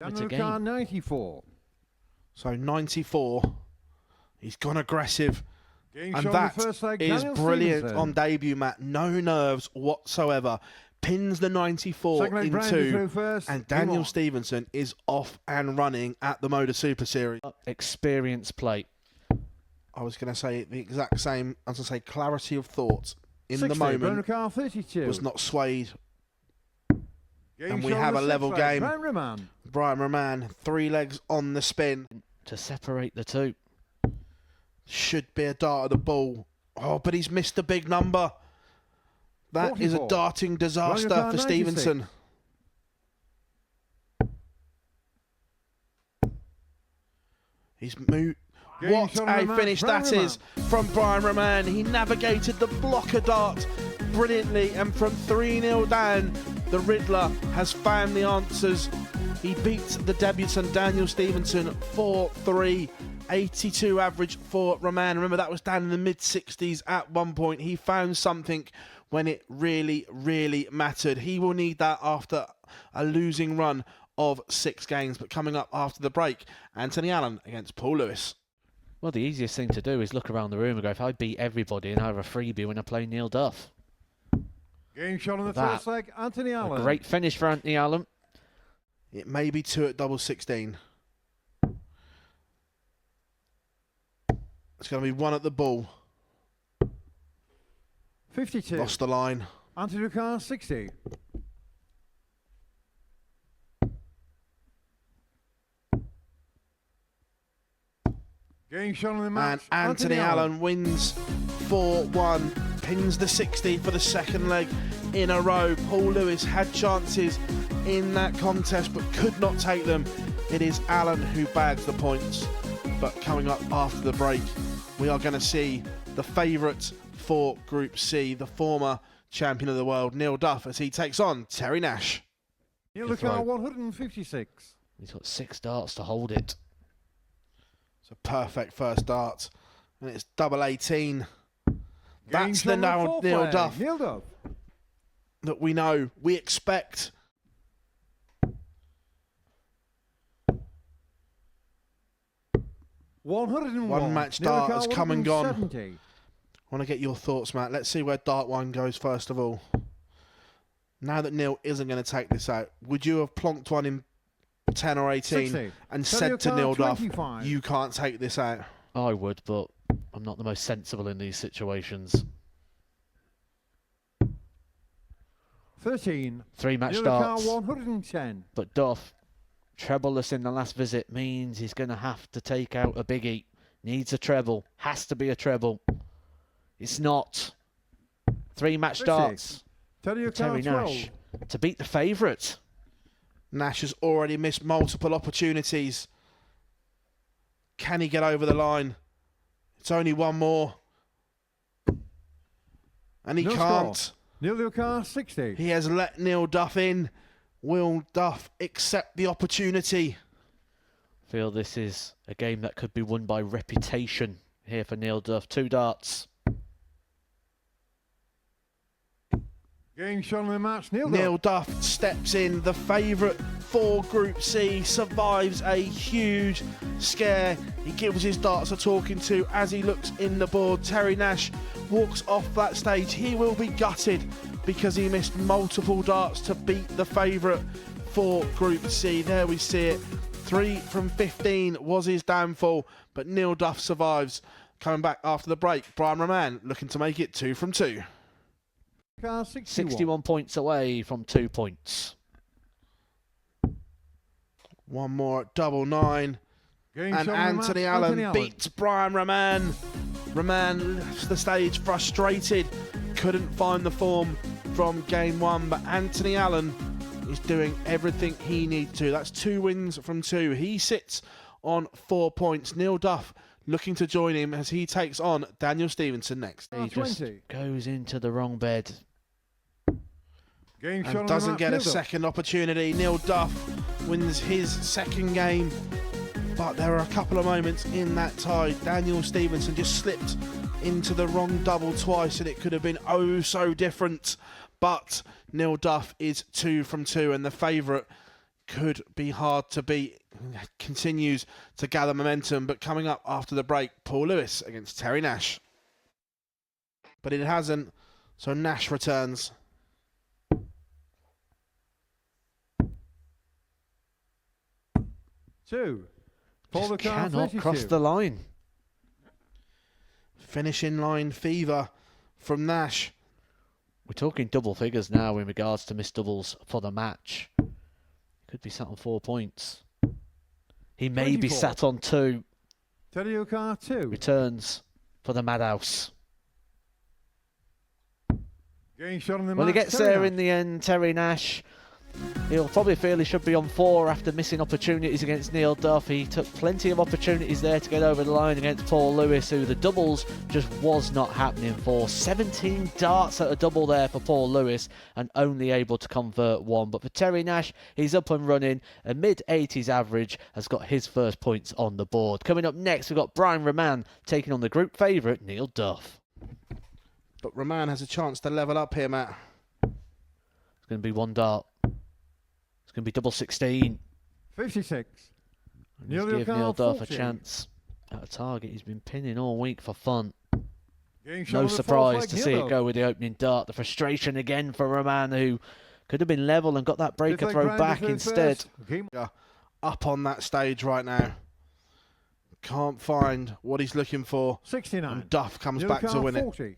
It's a game. 94. So 94. He's gone aggressive. Game And shot that on the first leg, is Daniel brilliant Stevenson. on debut, Matt. No nerves whatsoever. Pins the 94 Second leg, in Brandy two. through first. And Game Daniel on. Stevenson is off and running at the MODUS Super Series. Experience play. I was going to say the exact same, as I say, clarity of thought in 60, the moment Car 32. was not swayed. Game And we shot on have the a level sixth leg, game. Brian Roman. Brian Roman, 3 legs on the spin. To separate the two. Should be a dart of the ball. Oh, but he's missed a big number. That is a 44. darting disaster for 96. Stevenson. He's moved. Game What shot on a the match, finish Brian that Roman. is from Brian Roman. He navigated the blocker dart brilliantly, and from 3-0 down, the Riddler has found the answers. He beats the debutant Daniel Stevenson 4-3, 82 average for Roman. Remember, that was down in the mid-60s at one point. He found something when it really, really mattered. He will need that after a losing run of 6 games. But coming up after the break, Anthony Allen against Paul Lewis. Well, the easiest thing to do is look around the room and go, if I beat everybody and I have a freebie when I play Neil Duff. Game shot on the That. first leg, Anthony A Allen. great finish for Anthony Allen. It may be 2 at double 16. It's going to be 1 at the ball. 52. Lost the line. Anthony Car 60. Game shot on the match. And Anthony Allen wins 4-1, pins the 60 for the second leg in a row. Paul Lewis had chances in that contest but could not take them. It is Allen who bags the points. But coming up after the break, we are going to see the favourite for Group C, the former champion of the world, Neil Duff, as he takes on Terry Nash. Neil Good Car throw. 156. He's got 6 darts to hold it. It's a perfect first dart. And it's double 18. Game That's the shot on the fourth Neil leg, Duff Neil Duff. that we know, we expect. One match dart has come and gone. 170. I want to get your thoughts, Matt. Let's see where dart 1 goes first of all. Now that Neil isn't going to take this out, would you have plonked one in 10 or 18 60. and Tell said your to card Neil Duff, 25. you can't take this out? I would, but I'm not the most sensible in these situations. 13. 3 match Neil Car darts. 110. But Duff, trebleless in the last visit means he's going to have to take out a biggie. Needs a treble. Has to be a treble. It's not. 3 match 50. darts. Tell your for Terry card 12. Nash to beat the favourite. Nash has already missed multiple opportunities. Can he get over the line? It's only 1 more. And he No can't. score. Neil Car 60. He has let Neil Duff in. Will Duff accept the opportunity? Feel this is a game that could be won by reputation here for Neil Duff. 2 darts. Game shot on the match, Neil Duff. Neil Duff steps in, the favourite for Group C, survives a huge scare. He gives his darts a talking to as he looks in the board. Terry Nash walks off that stage. He will be gutted because he missed multiple darts to beat the favourite for Group C. There we see it. 3 from 15 was his downfall, but Neil Duff survives. Coming back after the break, Brian Roman looking to make it 2 from 2. Car 61. 61 points away from 2 points. 1 more at double 9. Game And shot on the match, Anthony Allen beats Brian Roman. Roman left the stage frustrated. Couldn't find the form from game 1, but Anthony Allen is doing everything he needs to. That's 2 wins from 2. He sits on 4 points. Neil Duff looking to join him as he takes on Daniel Stevenson next. He just 20. goes into the wrong bed. Game shot on And the doesn't match, get a Neil Duff. second opportunity. Neil Duff wins his second game. But there are a couple of moments in that tie. Daniel Stevenson just slipped into the wrong double twice and it could have been oh so different. But Neil Duff is 2 from 2 and the favourite could be hard to beat. Continues to gather momentum, but coming up after the break, Paul Lewis against Terry Nash. But it hasn't, so Nash returns. Two. Just cannot cross the line. Finishing line fever from Nash. We're talking double figures now in regards to missed doubles for the match. Could be sat on 4 points. He may be 24. sat on 2. Teddy car 2. Returns for the Madhouse. Game shot on the Well, he match, gets Terry there Nash. in the end, Terry Nash. He'll probably feel he should be on 4 after missing opportunities against Neil Duff. He took plenty of opportunities there to get over the line against Paul Lewis, who the doubles just was not happening for. 17 darts at a double there for Paul Lewis and only able to convert 1. But for Terry Nash, he's up and running. A mid-80s average has got his first points on the board. Coming up next, we've got Brian Rahman taking on the group favourite, Neil Duff. But Rahman has a chance to level up here, Matt. It's going to be 1 dart. It's going to be double 16. 56. Just give Neil Duff a chance at a target he's been pinning all week for fun. Game shot No on the surprise fourth to leg, see Neil it Duff. go with the opening dart. The frustration again for Rahman, who could have been level and got that breaker Fifth leg throw grinder back for the instead. first. Game- Up on that stage right now. Can't find what he's looking for. 69. And Duff comes Neil back to car win it. 40.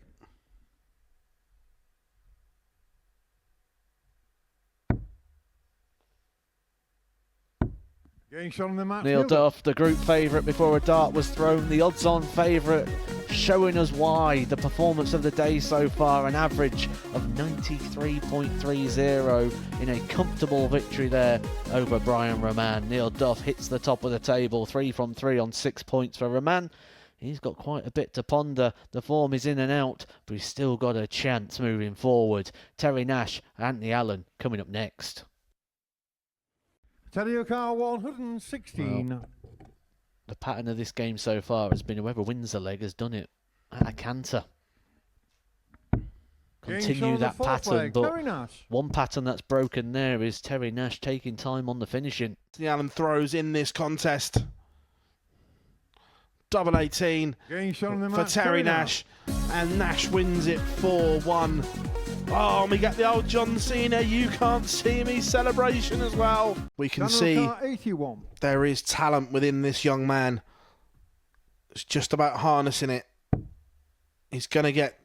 Game shot on the match, Neil Duff, the group favourite before a dart was thrown. The odds-on favourite, showing us why. The performance of the day so far, an average of 93.30 in a comfortable victory there over Brian Rahman. Neil Duff hits the top of the table, 3 from 3 on 6 points for Rahman. He's got quite a bit to ponder. The form is in and out, but he's still got a chance moving forward. Terry Nash, Anthony Allen coming up next. Teddy car 116. Well, the pattern of this game so far has been whoever wins the leg has done it at a canter. Continue that pattern, but one pattern that's broken there is Terry Nash taking time on the finishing. Anthony Allen throws in this contest. Double 18 for Terry Nash. And Nash wins it 4-1. Oh, we get the old John Cena, you can't see me celebration as well. We can see 81. There is talent within this young man. It's just about harnessing it. He's going to get,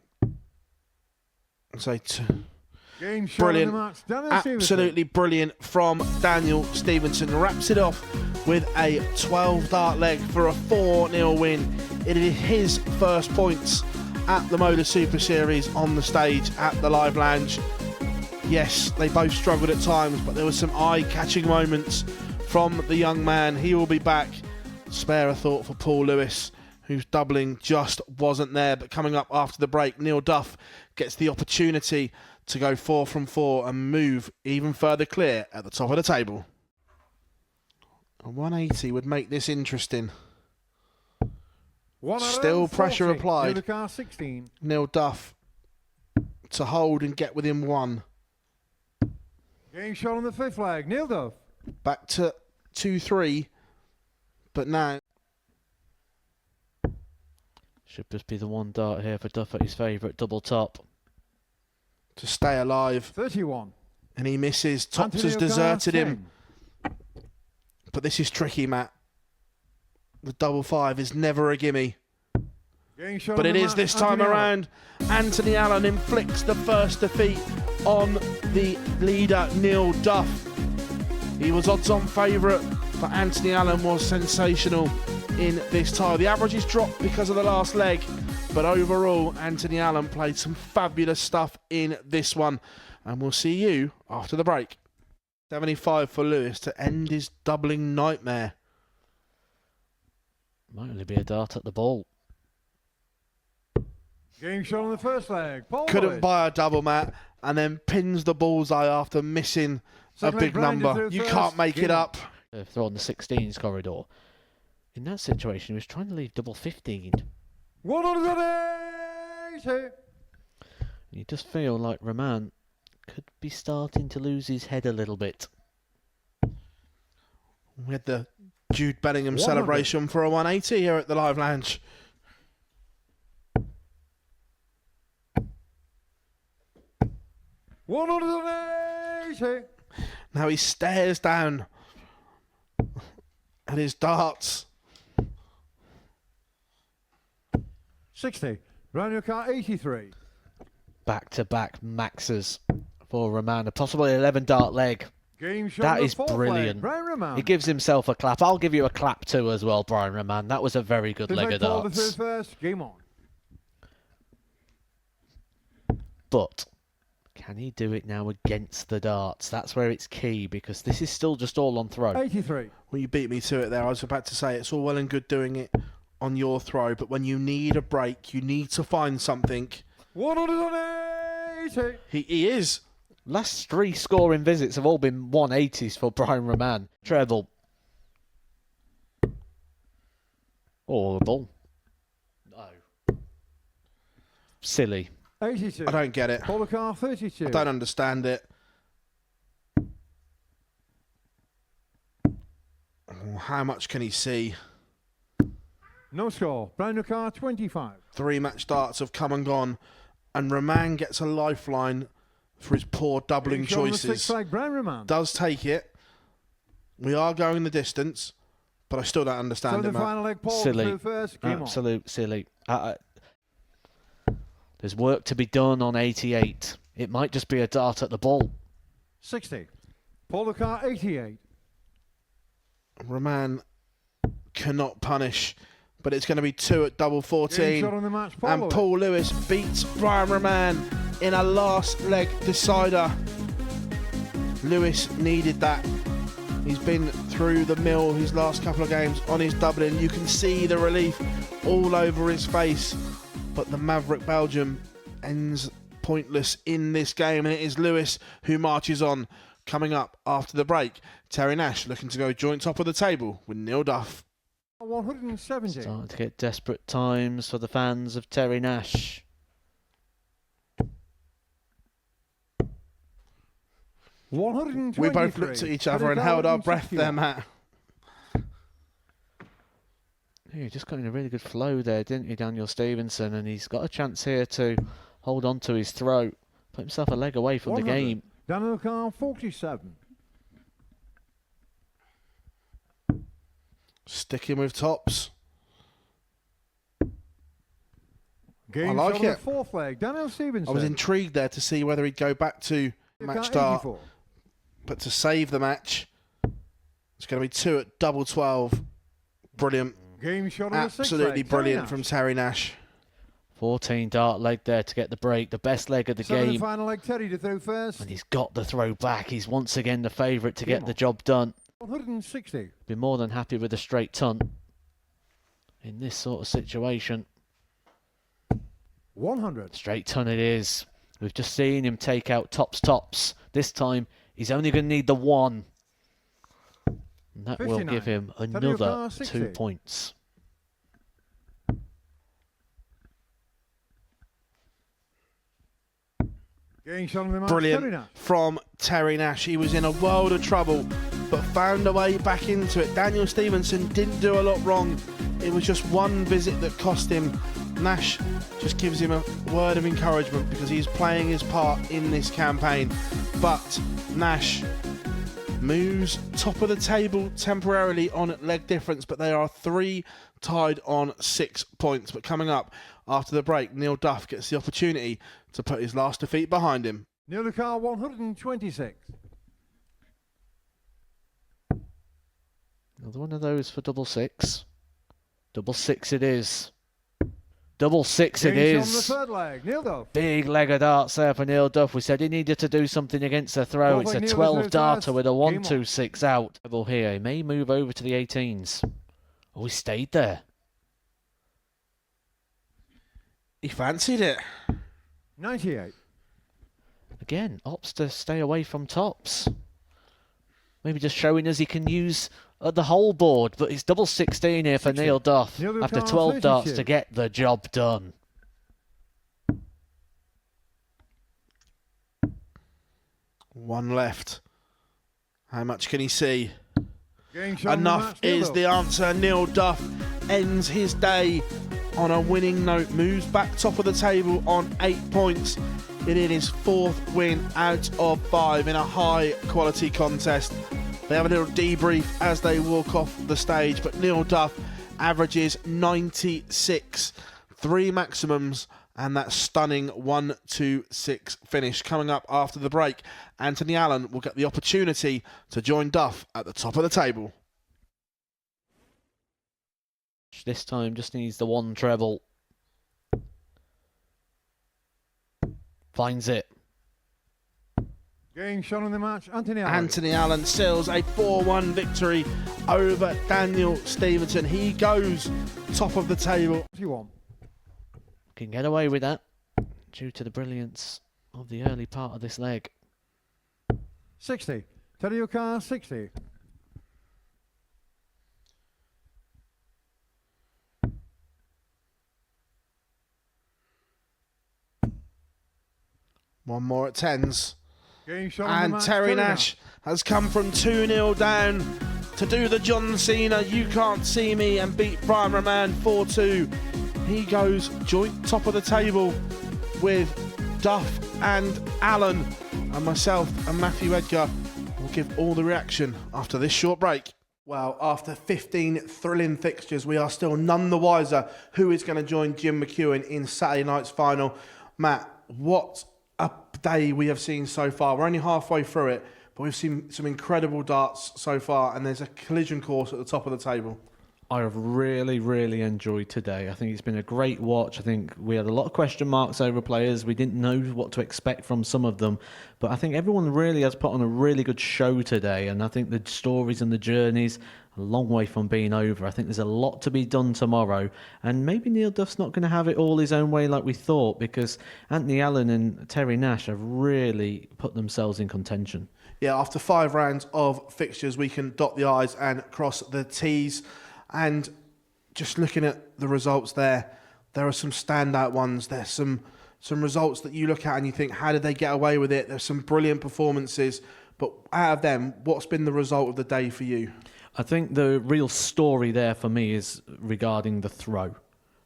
brilliant, absolutely brilliant from Daniel Stevenson. Wraps it off with a 12 dart leg for a 4-0 win. It is his first points at the MODUS Super Series on the stage at the Live Lounge. Yes, they both struggled at times, but there were some eye-catching moments from the young man. He will be back. Spare a thought for Paul Lewis, whose doubling just wasn't there. But coming up after the break, Neil Duff gets the opportunity to go 4 from 4 and move even further clear at the top of the table. A 180 would make this interesting. Still pressure applied. Neil Duff to hold and get within 1. Game shot on the 5th leg, Neil Duff. Back to 2-3, but now Should just be the 1 dart here for Duff at his favourite double top. to stay alive. 31. And he misses. Tops has deserted him. But this is tricky, Matt. The double 5 is never a gimme. But it is this time around. Anthony Allen inflicts the first defeat on the leader, Neil Duff. He was odds-on favourite, but Anthony Allen was sensational in this tie. The averages dropped because of the last leg, but overall, Anthony Allen played some fabulous stuff in this one. And we'll see you after the break. 75 for Lewis to end his doubling nightmare. Might only be a dart at the ball. Game shot on the 1st leg. Paul Couldn't Lewis. buy a double, Matt, and then pins the bullseye after missing a big number. You can't make it up. Throw on the 16s corridor. In that situation, he was trying to leave double 15. 180. You just feel like Rahman could be starting to lose his head a little bit. We had the Jude Bellingham 100. celebration for a 180 here at the Live Lounge. $180. Now he stares down at his darts. 60. Round your car 83. Back-to-back maxes for Roman. A possible 11 dart leg. Game shot That on the is fourth flag. brilliant. Brian Roman. He gives himself a clap. I'll give you a clap too as well, Brian Roman. That was a very good leg of Paul the darts. third first. Game on. But can he do it now against the darts? That's where it's key, because this is still just all on throw. 83. Well, you beat me to it there. I was about to say it's all well and good doing it on your throw, but when you need a break, you need to find something. 180. He is. Last 3 scoring visits have all been 180s for Brian Roman. Treble. Horrible. No. Silly. 82. I don't get it. Paul the car 32. I don't understand it. How much can he see? No score. Brand new car 25. 3 match darts have come and gone, and Roman gets a lifeline for his poor doubling Game shot on the choices. sixth flag. Brian Roman. Does take it. We are going the distance, but I still don't So understand the it, Matt. final leg. Paul Silly. through first. Game Absolute silly. There's work to be done on 88. It might just be a dart at the ball. on. 60. Paul the car 88. Roman cannot punish, but it's going to be 2 at double Game 14. shot on the match. Paul And Lewis. Paul Lewis beats Brian Roman in a last leg decider. Lewis needed that. He's been through the mill his last couple of games on his doubling. You can see the relief all over his face. But the Maverick Belgium ends pointless in this game, and it is Lewis who marches on. Coming up after the break, Terry Nash looking to go joint top of the table with Neil Duff. 170. Starting to get desperate times for the fans of Terry Nash. We both looked at each other and held our breath there, Matt. Yeah, he just got in a really good flow there, didn't he, Daniel Stevenson? And he's got a chance here to hold on to his throat, put himself a leg away from the game. Daniel car 47. Sticking with tops. Game I like shot on the it. fourth leg. Daniel Stevenson. I was intrigued there to see whether he'd go back to match dart, 84. but to save the match, it's going to be 2 at double 12. Brilliant. Game shot on the sixth Absolutely leg. brilliant Terry from Nash. Terry Nash. 14 dart leg there to get the break, the best leg of the So the game. final leg. Terry to throw first. And he's got the throw back. He's once again the favourite to get Come the on. job done. 160. Be more than happy with a straight ton in this sort of situation. 100. Straight ton it is. We've just seen him take out tops. This time he's only going to need the 1. And that will 59. give him Tadeo another Carr, 60. 2 points. Game shot on the match. Brilliant Terry Nash. from Terry Nash. He was in a world of trouble, but found a way back into it. Daniel Stevenson didn't do a lot wrong. It was just one visit that cost him. Nash just gives him a word of encouragement because he's playing his part in this campaign. But Nash moves top of the table temporarily on leg difference, but they are 3 tied on 6 points. But coming up after the break, Neil Duff gets the opportunity to put his last defeat behind him. Neil the car 126. Another one of those for double 6. Double 6 it is. Double 6 it Game shot on the is. third leg. Neil Duff. Big leg of darts there for Neil Duff. We said he needed to do something against the throw. Well, It's a Neil 12 was darter first. with a Game 1, on. 2, 6 out. Double here. He may move over to the 18s. Oh, he stayed there. He fancied it. 98. Again, opts to stay away from tops. Maybe just showing us he can use the whole board, but it's double 16 here for 60. Neil Duff Neil after Duff 12 darts 32. to get the job done. One left. How much can he see? Game shot on the Enough match, Neil is Duff. the answer. Neil Duff ends his day on a winning note, moves back top of the table on 8 points. It is his 4th win out of 5 in a high quality contest. They have a little debrief as they walk off the stage, but Neil Duff averages 96, 3 maximums, and that stunning 1-2-6 finish. Coming up after the break, Anthony Allen will get the opportunity to join Duff at the top of the table. This time just needs the one treble. Finds it. Game shot on the match, Anthony Allen. Anthony Allen seals a 4-1 victory over Daniel Stevenson. He goes top of the table. 41. Can get away with that due to the brilliance of the early part of this leg. 60. Teddy O'Carr, 60. One more at 10s. Game shot on the And match, Terry Nash has come from 2-0 down to do the John Cena "You Can't See Me" and beat Brian Roman 4-2. He goes joint top of the table with Duff and Allen, and myself and Matthew Edgar will give all the reaction after this short break. Well, after 15 thrilling fixtures, we are still none the wiser who is going to join Jim McEwen in Saturday night's final. Matt, what a day we have seen so far. We're only halfway through it, but we've seen some incredible darts so far, and there's a collision course at the top of the table. I have really enjoyed today. I think it's been a great watch. I think we had a lot of question marks over players. We didn't know what to expect from some of them. But I think everyone really has put on a really good show today. And I think the stories and the journeys are a long way from being over. I think there's a lot to be done tomorrow. And maybe Neil Duff's not going to have it all his own way like we thought, because Anthony Allen and Terry Nash have really put themselves in contention. Yeah, after 5 rounds of fixtures, we can dot the I's and cross the T's. And just looking at the results there are some standout ones. There's some results that you look at and you think, how did they get away with it? There's some brilliant performances. But out of them, what's been the result of the day for you? I think the real story there for me is regarding the throw.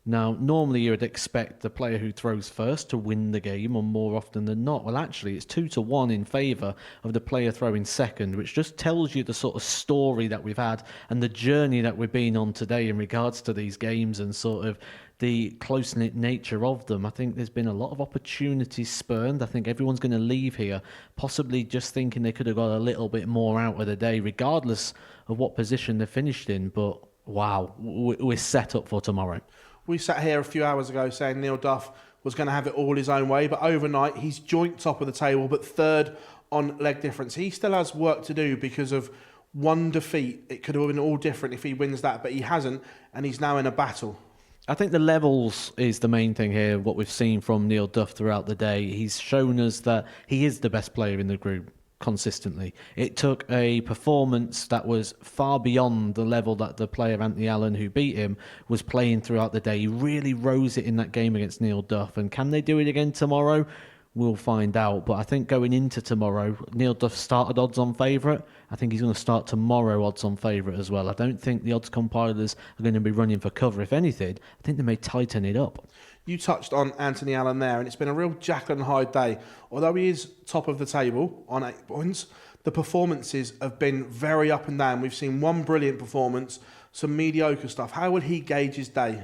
Now, normally you would expect the player who throws first to win the game, or more often than not. Well, actually, it's 2-1 in favour of the player throwing second, which just tells you the sort of story that we've had and the journey that we've been on today in regards to these games and sort of the close-knit nature of them. I think there's been a lot of opportunities spurned. I think everyone's going to leave here possibly just thinking they could have got a little bit more out of the day, regardless of what position they finished in. But, wow, we're set up for tomorrow. We sat here a few hours ago saying Neil Duff was going to have it all his own way, but overnight he's joint top of the table, but 3rd on leg difference. He still has work to do because of one defeat. It could have been all different if he wins that, but he hasn't, and he's now in a battle. I think the levels is the main thing here, what we've seen from Neil Duff throughout the day. He's shown us that he is the best player in the group consistently. It took a performance that was far beyond the level that the player Anthony Allen, who beat him, was playing throughout the day. He really rose it in that game against Neil Duff. And can they do it again tomorrow? We'll find out. But I think going into tomorrow, Neil Duff started odds-on favourite. I think he's going to start tomorrow odds-on favourite as well. I don't think the odds compilers are going to be running for cover. If anything, I think they may tighten it up. You touched on Anthony Allen there, and it's been a real Jekyll and Hyde day. Although he is top of the table on 8 points, the performances have been very up and down. We've seen one brilliant performance, some mediocre stuff. How will he gauge his day?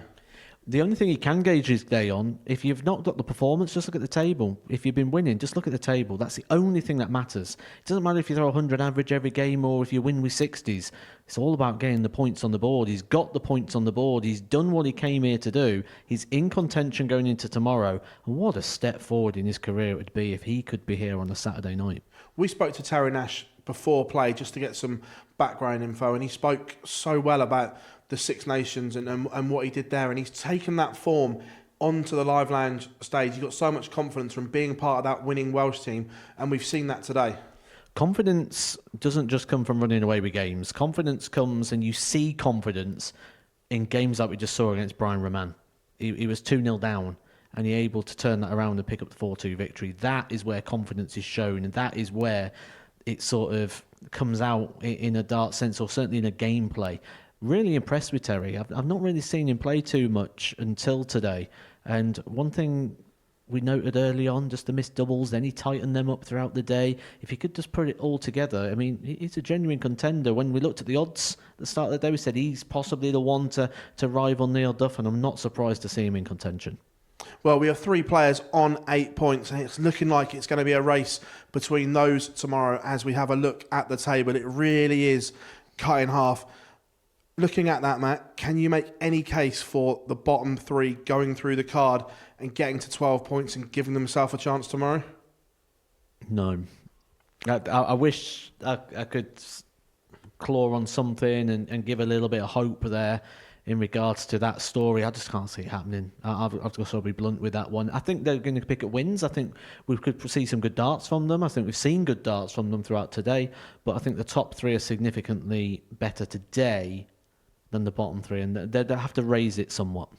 The only thing he can gauge his day on, if you've not got the performance, just look at the table. If you've been winning, just look at the table. That's the only thing that matters. It doesn't matter if you throw 100 average every game or if you win with 60s. It's all about getting the points on the board. He's got the points on the board. He's done what he came here to do. He's in contention going into tomorrow. And what a step forward in his career it would be if he could be here on a Saturday night. We spoke to Terry Nash before play just to get some background info, and he spoke so well about the Six Nations and what he did there, and he's taken that form onto the Live Lounge stage. He's got so much confidence from being part of that winning Welsh team, and we've seen that today. Confidence doesn't just come from running away with games. Confidence comes, and you see confidence in games like we just saw against Brian Roman. He was 2-0 down, and he able to turn that around and pick up the 4-2 victory. That is where confidence is shown, and that is where it sort of comes out in a dart sense, or certainly in a gameplay. Really impressed with Terry. I've not really seen him play too much until today. And one thing we noted early on, just the missed doubles, then he tightened them up throughout the day. If he could just put it all together, I mean, he's a genuine contender. When we looked at the odds at the start of the day, we said he's possibly the one to rival Neil Duff, and I'm not surprised to see him in contention. Well, we have 3 players on 8 points, and it's looking like it's going to be a race between those tomorrow as we have a look at the table. It really is cut in half. Looking at that, Matt, can you make any case for the bottom 3 going through the card and getting to 12 points and giving themselves a chance tomorrow? No. I wish I could claw on something and give a little bit of hope there in regards to that story. I just can't see it happening. I've got to be blunt with that one. I think they're going to pick up wins. I think we could see some good darts from them. I think we've seen good darts from them throughout today, but I think the top 3 are significantly better today than the bottom 3, and they have to raise it somewhat.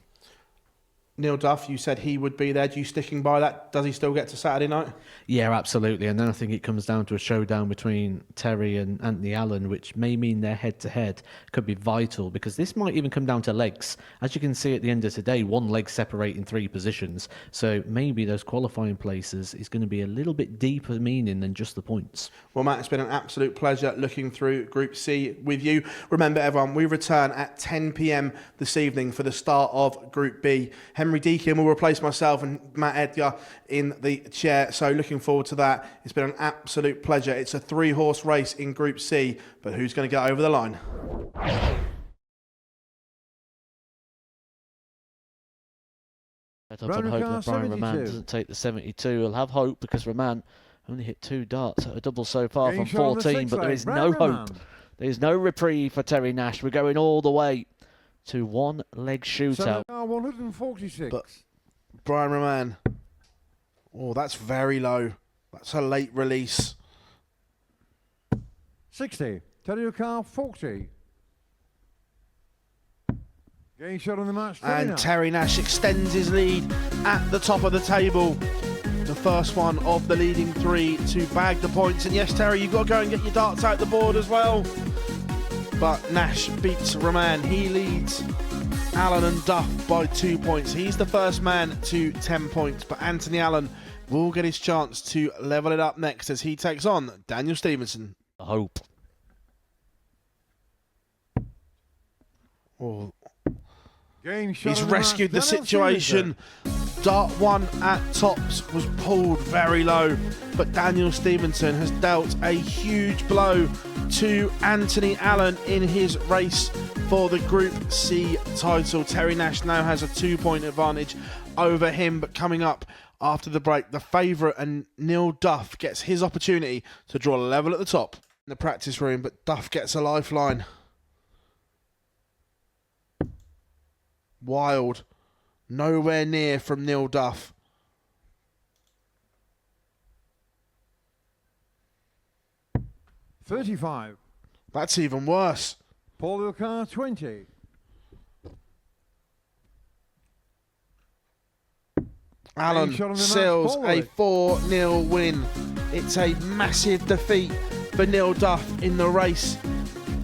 Neil Duff, you said he would be there. Do you sticking by that? Does he still get to Saturday night? Yeah, absolutely. And then I think it comes down to a showdown between Terry and Anthony Allen, which may mean their head-to-head could be vital, because this might even come down to legs. As you can see at the end of today, 1 leg separating 3 positions. So maybe those qualifying places is going to be a little bit deeper meaning than just the points. Well, Matt, it's been an absolute pleasure looking through Group C with you. Remember, everyone, we return at 10 p.m. this evening for the start of Group B. Henry Deakin will replace myself and Matt Edgar in the chair, so looking forward to that. It's been an absolute pleasure. It's a 3-horse race in Group C, but who's going to get over the line? I'm hoping that Brian Roman doesn't take the 72. He'll have hope, because Roman only hit 2 darts at a double so far from 14, but there is no hope. There is no reprieve for Terry Nash. We're going all the way to 1 leg shootout. 146. But Brian Roman, oh, that's very low. That's a late release. 60. Terry Car 40. Getting shot on the match. And Terry Nash extends his lead at the top of the table. The first one of the leading 3 to bag the points. And yes, Terry, you've got to go and get your darts out the board as well. But Nash beats Roman. He leads Allen and Duff by 2 points. He's the first man to 10 points, but Anthony Allen will get his chance to level it up next as he takes on Daniel Stevenson. I hope. Oh. He's rescued the situation. Dart 1 at tops was pulled very low, but Daniel Stevenson has dealt a huge blow to Anthony Allen in his race for the Group C title. Terry Nash now has a 2-point advantage over him, but coming up after the break, the favourite and Neil Duff gets his opportunity to draw a level at the top in the practice room, but Duff gets a lifeline. Wild. Nowhere near from Neil Duff. $35. That's even worse. Paul Ilcar 20. Allen seals a 4-0 win. It's a massive defeat for Neil Duff in the race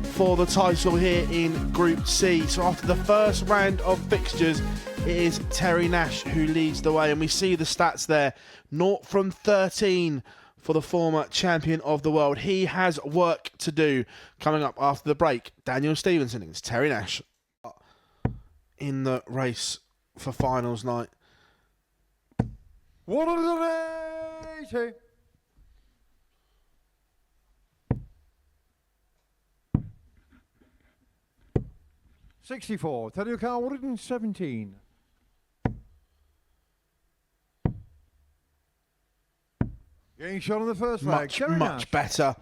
for the title here in Group C. So after the first round of fixtures, it is Terry Nash who leads the way, and we see the stats there. 0 from 13 for the former champion of the world. He has work to do. Coming up after the break, Daniel Stevenson against Terry Nash in the race for finals night. 180. $64. Terry Car 117. Getting shot on the first leg. Much better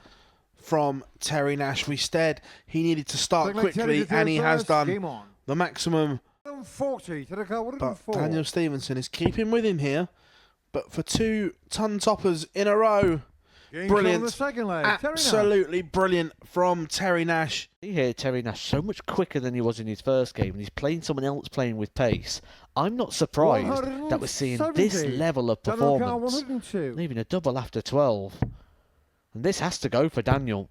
from Terry Nash. Instead, he needed to start quickly, and he has done the maximum. 40. But Daniel Stevenson is keeping with him here. But for 2 ton toppers in a row. Brilliant. Absolutely brilliant from Terry Nash. You hear Terry Nash so much quicker than he was in his first game, and he's playing someone else playing with pace. I'm not surprised that we're seeing this level of performance, leaving a double after 12. And this has to go for Daniel.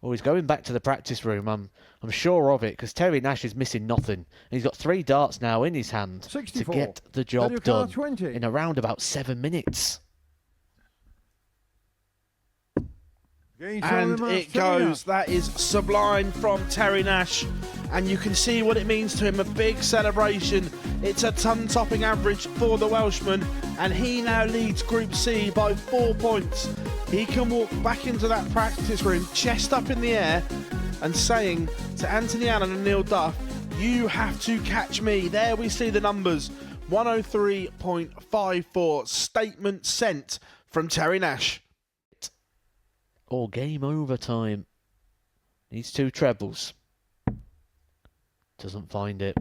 Well, he's going back to the practice room. I'm sure of it, because Terry Nash is missing nothing. And he's got 3 darts now in his hand 64. to get the job done 20. in around about 7 minutes. And it goes. That is sublime from Terry Nash. And you can see what it means to him. A big celebration. It's a ton-topping average for the Welshman. And he now leads Group C by 4 points. He can walk back into that practice room, chest up in the air, and saying to Anthony Allen and Neil Duff, you have to catch me. There we see the numbers. 103.54. Statement sent from Terry Nash. Or game overtime. Needs 2 trebles. Doesn't find it.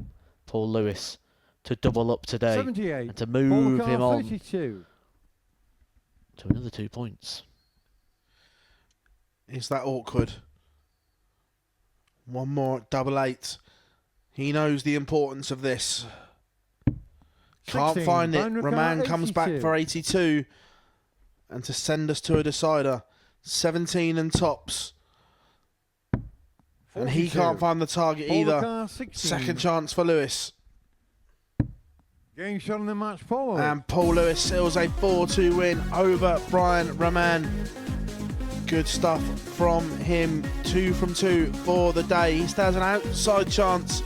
Paul Lewis to double up today 78. and to move him on 32. to another 2 points. Is that awkward? One more at 88. He knows the importance of this. Can't 16, find it. Van Roman comes back 82. for 82. And to send us to a decider. 17 and tops. And he 42. can't find the target either. Paul 16. Second chance for Lewis. Game shot on the match follow. And Paul Lewis seals a 4-2 win over Brian Roman. Good stuff from him. 2 from 2 for the day. He still has an outside chance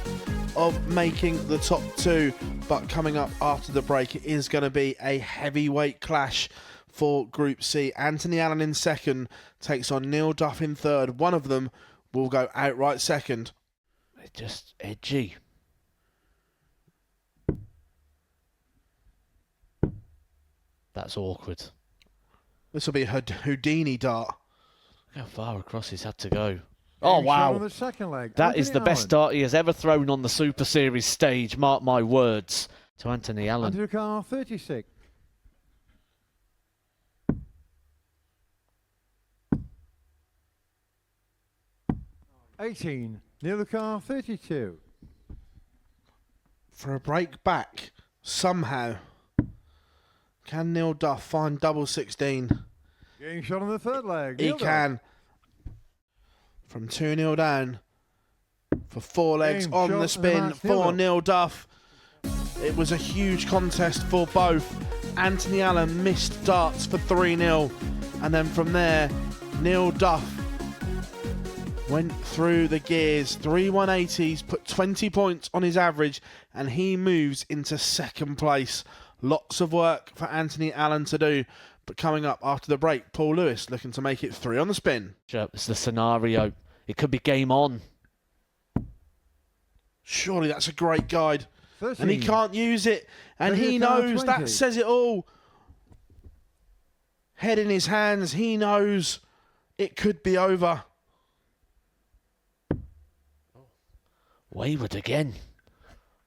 of making the top 2. But coming up after the break, it is going to be a heavyweight clash for Group C. Anthony Allen in second takes on Neil Duff in third. One of them will go outright second. It's just edgy. That's awkward. This will be a Houdini dart. Look how far across he's had to go. Game Oh, shot wow. on the second leg. That is the Anthony best Allen. dart he has ever thrown on the Super Series stage. Mark my words. To Anthony Allen. Andrew Carr 36. Neil Carr 32. For a break back, somehow, can Neil Duff find double 16? Game shot on the third leg. He Neil Duff. can. From 2-0 down. For 4 legs Game on shot the and spin match, for Neil Neil Duff. It was a huge contest for both. Anthony Allen missed darts for 3-0. And then from there, Neil Duff went through the gears. 3 180s, put 20 points on his average, and he moves into second place. Lots of work for Anthony Allen to do. But coming up after the break, Paul Lewis looking to make it 3 on the spin. It's the scenario. It could be game on. Surely that's a great guide. 13. And he can't use it. And he Ready, knows Carr, 20. that says it all. Head in his hands. He knows it could be over. Wayward again.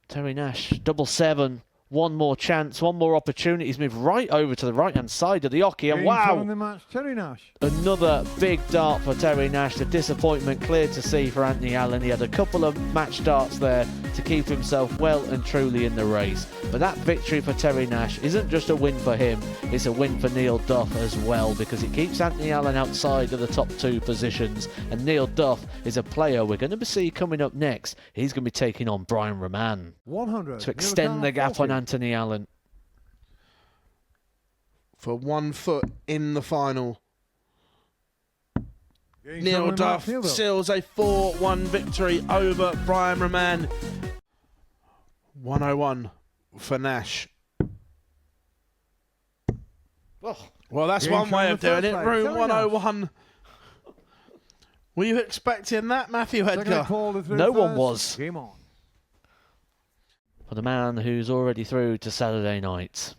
Terry Nash, double 7. One more chance, one more opportunity. He's moved right over to the right-hand side of the hockey. And Game shot on wow, the match. Terry Nash. another big dart for Terry Nash. The disappointment clear to see for Anthony Allen. He had a couple of match darts there to keep himself well and truly in the race. But that victory for Terry Nash isn't just a win for him, it's a win for Neil Duff as well, because it keeps Anthony Allen outside of the top 2 positions. And Neil Duff is a player we're going to see coming up next. He's going to be taking on Brian Roman 100. to extend the gap on Anthony Allen. For 1 foot in the final. Game shot Neil on the Duff match. Neil Duff. seals a 4-1 victory over Brian Roman. 101 for Nash. Oh, Well, that's Game one shot way on of the doing first it. leg. Room Terry 101. Were you expecting that, Matthew Second leg, Edgar? Paul is through No one first. was. Game on. for the man who's already through to Saturday night.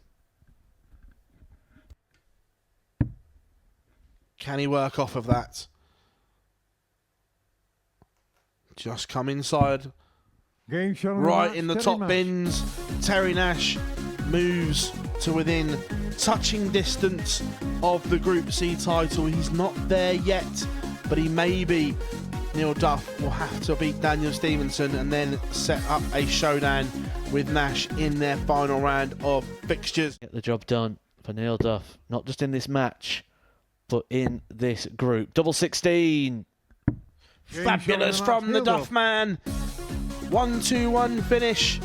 Can he work off of that? Just come inside. Game shot on Right match. in the Terry top Nash. bins. Terry Nash moves to within touching distance of the Group C title. He's not there yet, but he may be. Neil Duff will have to beat Daniel Stevenson and then set up a showdown with Nash in their final round of fixtures. Get the job done for Neil Duff, not just in this match, but in this group. Double 16. Fabulous from the Duffman. 1-2-1 finish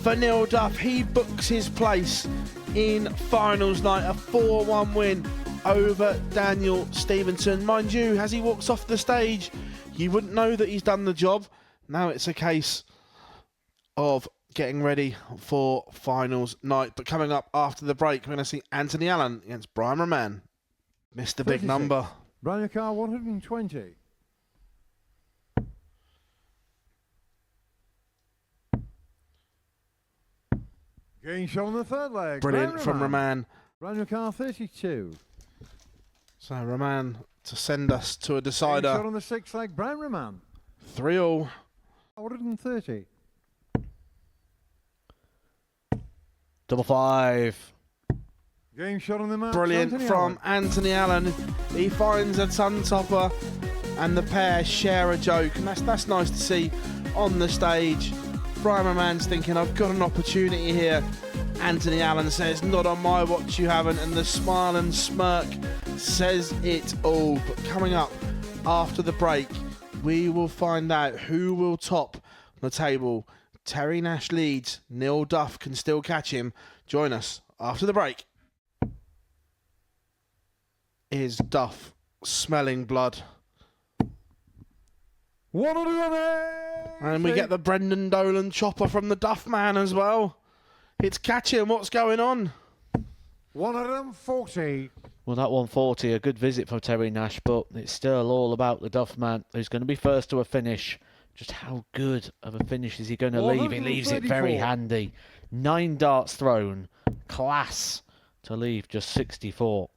for Neil Duff. He books his place in finals night, a 4-1 win over Daniel Stevenson. Mind you, as he walks off the stage, you wouldn't know that he's done the job. Now it's a case of getting ready for finals night. But coming up after the break, we're going to see Anthony Allen against Brian Roman. Mr. Big Number. Run your car 120. Getting shot on the third leg. Brilliant from Roman. Run your car 32. So Roman to send us to a decider. Getting shot on the sixth leg. Brian Roman. 3-all. 130. Double five. Game shot on the match. Brilliant from Anthony Allen. He finds a ton topper and the pair share a joke, and that's nice to see on the stage. Brian Roman's thinking, I've got an opportunity here. Anthony Allen says, not on my watch you haven't, and the smile and smirk says it all. But coming up after the break, we will find out who will top the table. Terry Nash leads. Neil Duff can still catch him. Join us after the break. Is Duff smelling blood? 180. And we get the Brendan Dolan chopper from the Duffman as well. It's catching. What's going on? 140. Well, that 140, a good visit for Terry Nash, but it's still all about the Duffman, who's going to be first to a finish. Just how good of a finish is he going to leave? He leaves it very handy. 9 darts thrown. Class to leave just 64.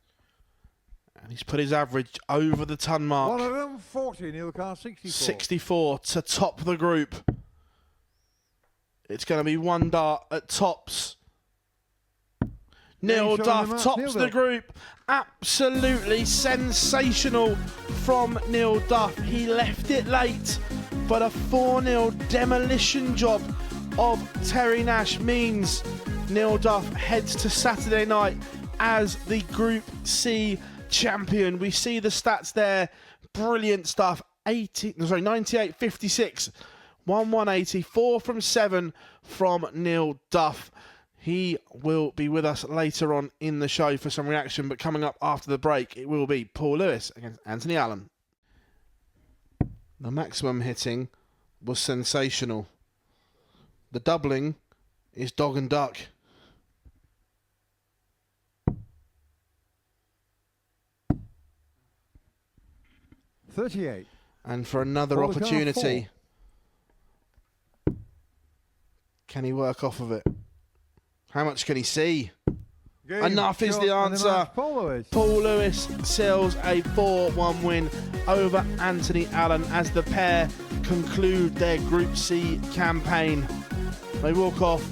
And he's put his average over the ton mark. 140, Neil Car 64. 64 to top the group. It's going to be 1 dart at tops. Neil Duff tops the group. Absolutely sensational from Neil Duff. He left it late, but a 4-0 demolition job of Terry Nash means Neil Duff heads to Saturday night as the Group C champion. We see the stats there. Brilliant stuff. 98, 56, 180, 4 from 7 from Neil Duff. He will be with us later on in the show for some reaction, but coming up after the break, it will be Paul Lewis against Anthony Allen. The maximum hitting was sensational. The doubling is dog and duck. $38. And for another opportunity, can he work off of it? How much can he see? Enough is the answer. Paul Lewis seals a 4-1 win over Anthony Allen as the pair conclude their Group C campaign. They walk off,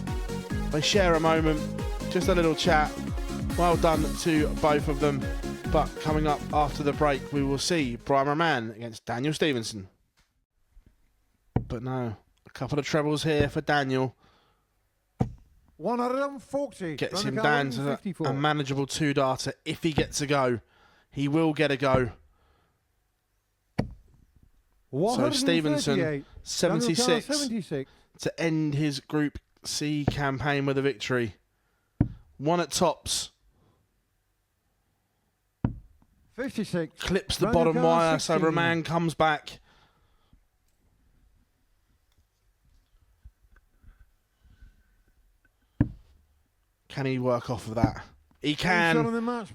they share a moment, just a little chat. Well done to both of them. But coming up after the break, we will see Brian Roman against Daniel Stevenson. But no, a couple of trebles here for Daniel. 140. Gets him down to a manageable 2-darter if he gets a go. He will get a go. So Stevenson, 76 to end his Group C campaign with a victory. 1 at tops. 56. Clips the bottom wire, so Roman comes back. Can he work off of that? He can.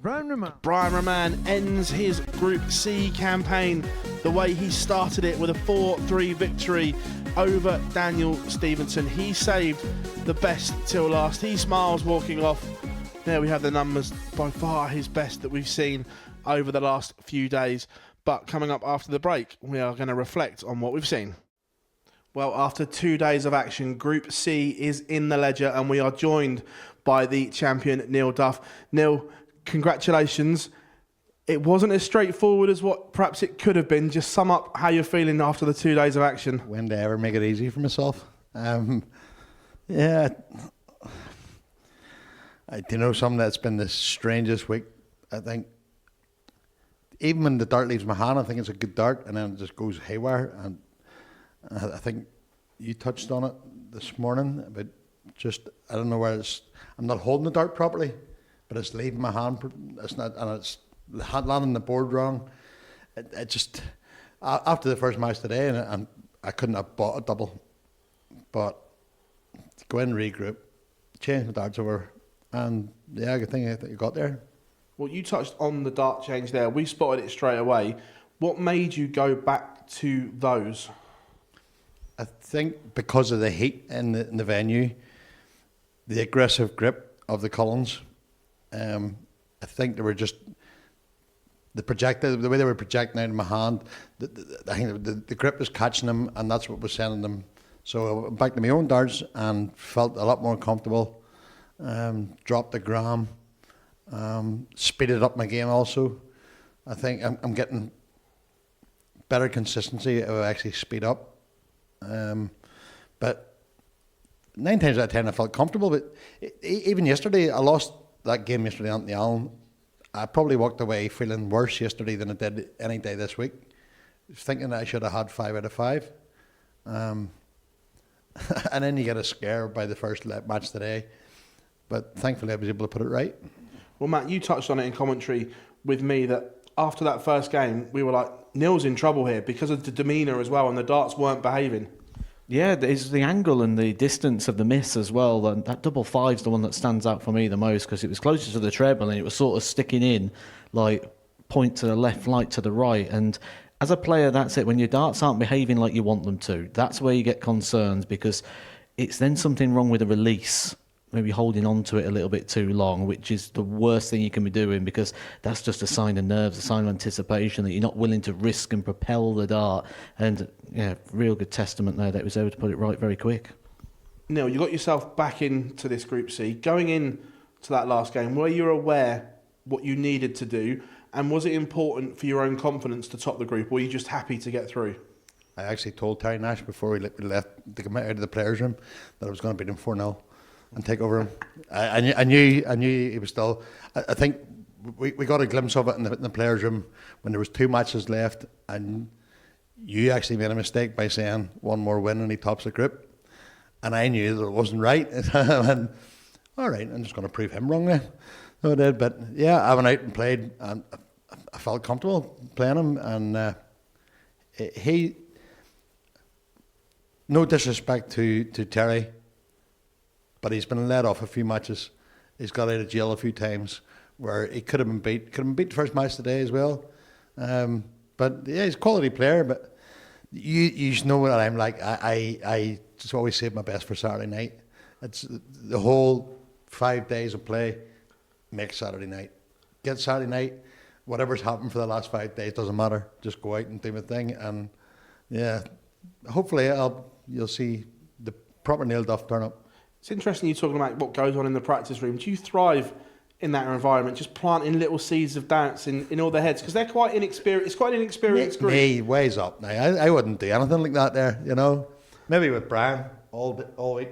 Brian Roman ends his Group C campaign the way he started it, with a 4-3 victory over Daniel Stevenson. He saved the best till last. He smiles walking off. There we have the numbers, by far his best that we've seen over the last few days. But coming up after the break, we are going to reflect on what we've seen. Well, after 2 days of action, Group C is in the ledger, and we are joined by the champion, Neil Duff. Neil, congratulations. It wasn't as straightforward as what perhaps it could have been. Just sum up how you're feeling after the 2 days of action. When did I ever make it easy for myself? Yeah. Do you know something that's been the strangest week? I think even when the dart leaves my hand, I think it's a good dart, and then it just goes haywire. And I think you touched on it this morning, but just I don't know where it's. I'm not holding the dart properly, but it's leaving my hand. It's not, and it's landing the board wrong. It just after the first match today, and I couldn't have bought a double, but go in, regroup, change the darts over, and yeah, good thing that you got there. Well, you touched on the dart change there. We spotted it straight away. What made you go back to those? I think because of the heat in the venue, the aggressive grip of the Cullens, I think they were just the way they were projecting out in my hand. I think the grip was catching them, and that's what was sending them. So I went back to my own darts and felt a lot more comfortable. Dropped the gram, speeded up my game also. I think I'm getting better consistency if I actually speed up. But 9 times out of 10 I felt comfortable. But even yesterday, I lost that game yesterday, Anthony Allen. I probably walked away feeling worse yesterday than I did any day this week, thinking that I should have had 5 out of 5. And then you get a scare by the first match today. But thankfully I was able to put it right. Well, Matt, you touched on it in commentary with me that after that first game, we were like, Neil's in trouble here because of the demeanour as well, and the darts weren't behaving. Yeah, it's the angle and the distance of the miss as well. That double five's the one that stands out for me the most because it was closer to the treble and it was sort of sticking in, like point to the left, light to the right. And as a player, that's it. When your darts aren't behaving like you want them to, that's where you get concerns because it's then something wrong with the release. Maybe holding on to it a little bit too long, which is the worst thing you can be doing because that's just a sign of nerves, a sign of anticipation that you're not willing to risk and propel the dart. And yeah, real good testament there that he was able to put it right very quick. Neil, you got yourself back into this Group C. Going in to that last game, were you aware what you needed to do? And was it important for your own confidence to top the group? Or were you just happy to get through? I actually told Terry Nash before we left to come out of the players' room that I was going to beat him 4-0. And take over him. I knew he was still. I think we got a glimpse of it in the players' room when there was 2 matches left, and you actually made a mistake by saying one more win and he tops the group, and I knew that it wasn't right. And all right, I'm just going to prove him wrong then. So I did, but yeah, I went out and played, and I felt comfortable playing him, and he. No disrespect to Terry. But he's been let off a few matches. He's got out of jail a few times where he could have been beat. Could have been beat the first match today as well. But yeah, he's a quality player. But you just know what I'm like. I just always save my best for Saturday night. It's the whole 5 days of play makes Saturday night. Get Saturday night. Whatever's happened for the last 5 days doesn't matter. Just go out and do my thing. And yeah, hopefully you'll see the proper Neil Duff turn up. It's interesting you talking about what goes on in the practice room. Do you thrive in that environment, just planting little seeds of doubts in all their heads? Because they're quite inexperienced. It's quite an inexperienced group. Me, ways up now. I wouldn't do anything like that there, you know. Maybe with Brian all week.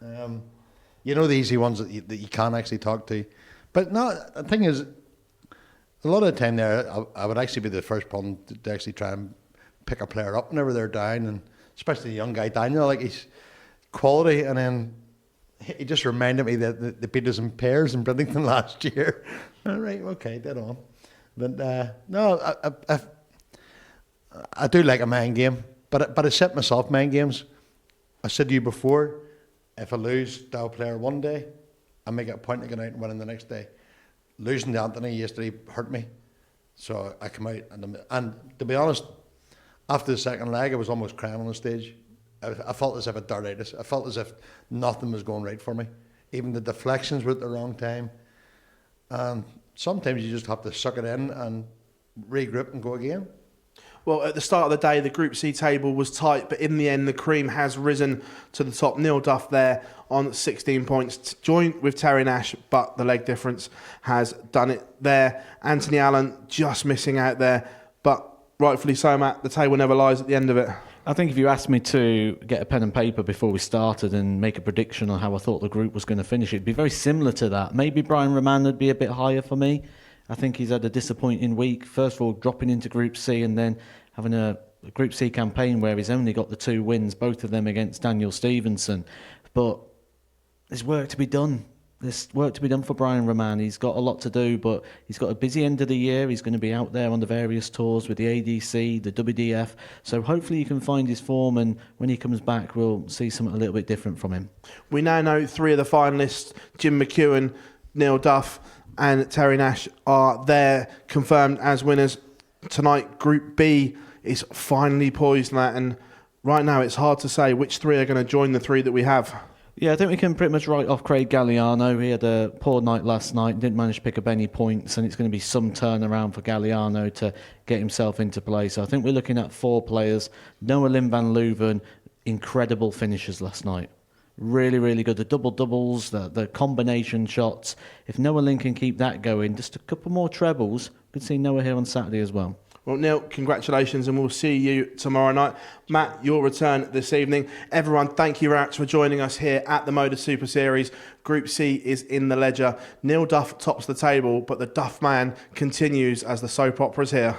You know, the easy ones that you can't actually talk to. But no, the thing is, a lot of the time there, I would actually be the first one to actually try and pick a player up whenever they're down, and especially the young guy Daniel, like he's quality, and then he just reminded me that they beat us in pairs in Bridlington last year. All right, okay, dead on. But no, I do like a mind game, but I set myself mind games. I said to you before, if I lose to a player one day, I make it a point to get out and win the next day. Losing to Anthony yesterday hurt me, so I come out and to be honest, after the second leg, I was almost crying on the stage. I felt as if I darted. I felt as if nothing was going right for me. Even the deflections were at the wrong time. And sometimes you just have to suck it in and regroup and go again. Well, at the start of the day, the Group C table was tight, but in the end, the cream has risen to the top. Neil Duff there on 16 points, joined with Terry Nash, but the leg difference has done it there. Anthony Allen just missing out there, but rightfully so, Matt. The table never lies at the end of it. I think if you asked me to get a pen and paper before we started and make a prediction on how I thought the group was going to finish, it'd be very similar to that. Maybe Brian Roman would be a bit higher for me. I think he's had a disappointing week. First of all, dropping into Group C and then having a Group C campaign where he's only got the 2 wins, both of them against Daniel Stevenson. But there's work to be done. There's work to be done for Brian Roman. He's got a lot to do, but he's got a busy end of the year. He's going to be out there on the various tours with the ADC, the WDF. So hopefully he can find his form, and when he comes back, we'll see something a little bit different from him. We now know 3 of the finalists, Jim McEwen, Neil Duff and Terry Nash, are there confirmed as winners. Tonight, Group B is finally poised, Matt, and right now it's hard to say which 3 are going to join the 3 that we have. Yeah, I think we can pretty much write off Craig Galliano. He had a poor night last night, didn't manage to pick up any points, and it's going to be some turnaround for Galliano to get himself into play. So I think we're looking at 4 players. Noah Lim van Leuven, incredible finishers last night. Really, really good. The double-doubles, the combination shots. If Noah Lim can keep that going, just a couple more trebles, we could see Noah here on Saturday as well. Well, Neil, congratulations, and we'll see you tomorrow night. Matt, your return this evening. Everyone, thank you very much for joining us here at the MODUS Super Series. Group C is in the ledger. Neil Duff tops the table, but the Duff man continues as the soap opera's here.